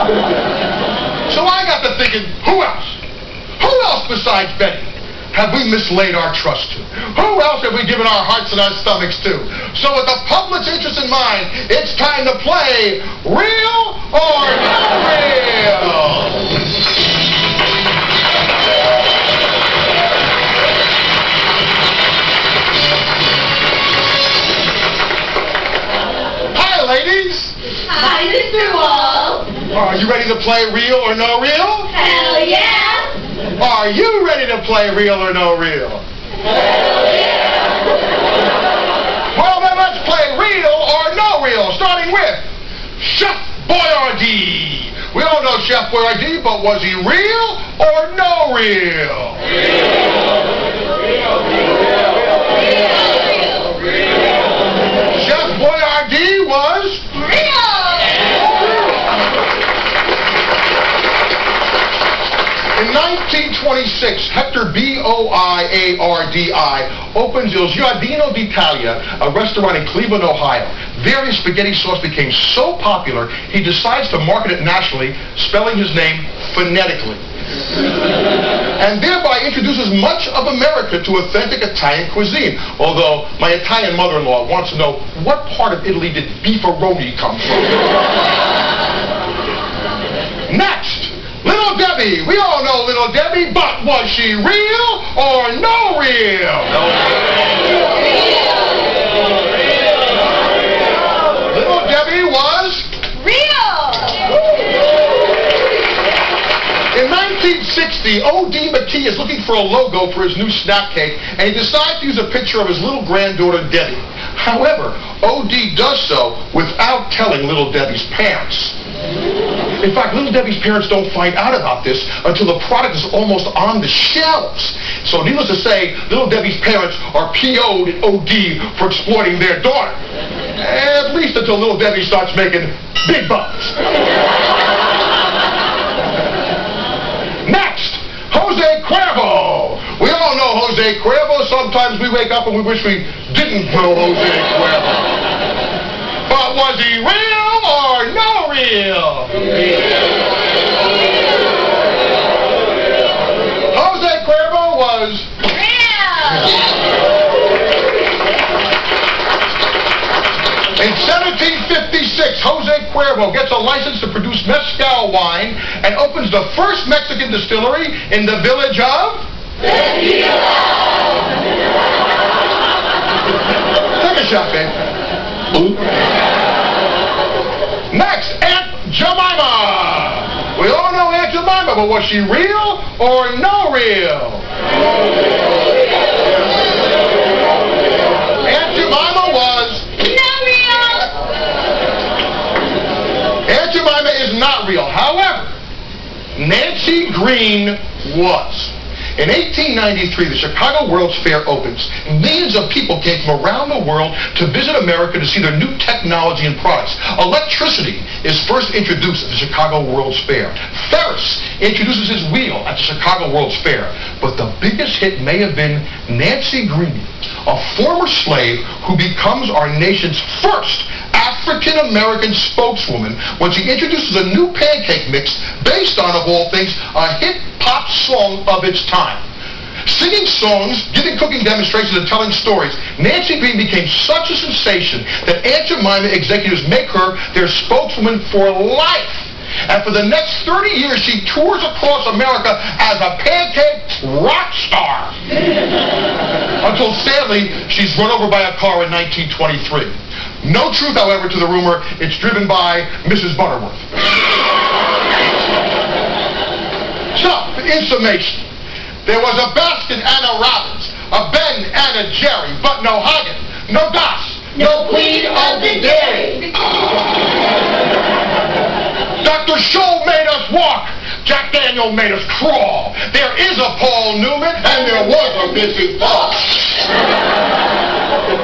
So I got to thinking, who else? Who else besides Betty have we mislaid our trust to? Who else have we given our hearts and our stomachs to? So with the public's interest in mind, it's time to play Real or No Real. Hi, ladies. Hi, Mr. Wuhl. Are you ready to play Real or No Real? Hell yeah. Are you ready to play Real or No Real? Hell yeah. Well, then let's play Real or No Real, starting with Chef Boyardee. We all know Chef Boyardee, but was he real or no real? Real. Chef Boyardee was Real. In 1926, Hector Boiardi opens Il Giardino d'Italia, a restaurant in Cleveland, Ohio. There his spaghetti sauce became so popular, he decides to market it nationally, spelling his name phonetically. And thereby introduces much of America to authentic Italian cuisine. Although my Italian mother-in-law wants to know, what part of Italy did beefaroni come from? Next, Little Debbie. We all know Little Debbie, but was she real or no real? Little Debbie was Real. In 1960, O.D. McKee is looking for a logo for his new snap cake, and he decides to use a picture of his little granddaughter, Debbie. However, O.D. does so without telling Little Debbie's parents. In fact, Little Debbie's parents don't find out about this until the product is almost on the shelves. So needless to say, Little Debbie's parents are PO'd at O.D. for exploiting their daughter. At least until Little Debbie starts making big bucks. Next, Jose Cuervo. We all know Jose Cuervo. Sometimes we wake up and we wish we didn't know Jose Cuervo. But was he real or no real? Jose Cuervo was Real. In 1756, Jose Cuervo gets a license to produce mezcal wine and opens the first Mexican distillery in the village of Take a shot, babe. Next, Aunt Jemima. We all know Aunt Jemima, but was she real or no real? Aunt Jemima was Aunt Jemima is not real. However, Nancy Green was. In 1893, the Chicago World's Fair opens. Millions of people came from around the world to visit America to see their new technology and products. Electricity is first introduced at the Chicago World's Fair. Ferris introduces his wheel at the Chicago World's Fair. But the biggest hit may have been Nancy Green, a former slave who becomes our nation's first African-American spokeswoman when she introduces a new pancake mix based on, of all things, a hit pop song of its time. Singing songs, giving cooking demonstrations, and telling stories, Nancy Green became such a sensation that Aunt Jemima executives make her their spokeswoman for life. And for the next 30 years, she tours across America as a pancake rock star. Until sadly, she's run over by a car in 1923. No truth, however, to the rumor. It's driven by Mrs. Butterworth. So, in summation, there was a Baskin and a Robbins, a Ben and a Jerry, but no Hagen, no Das, No queen of the dairy. Dr. Scholl made us walk. Jack Daniel made us crawl. There is a Paul Newman, and there was a Missy Paul.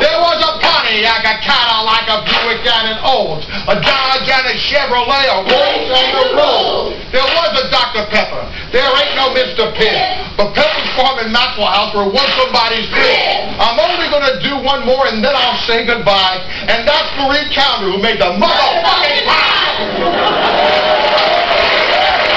There was a Pontiac, a Cadillac, a Buick, and an Olds, a Dodge and a Chevrolet, a Rolls and a Rolls. There was a Dr. Pepper. There ain't no Mr. Pibb. But Pepper's Farm and Maxwell House were once somebody's crib. I'm only going to do one more, and then I'll say goodbye. And that's Marie Calendar, who made the motherfucking pie.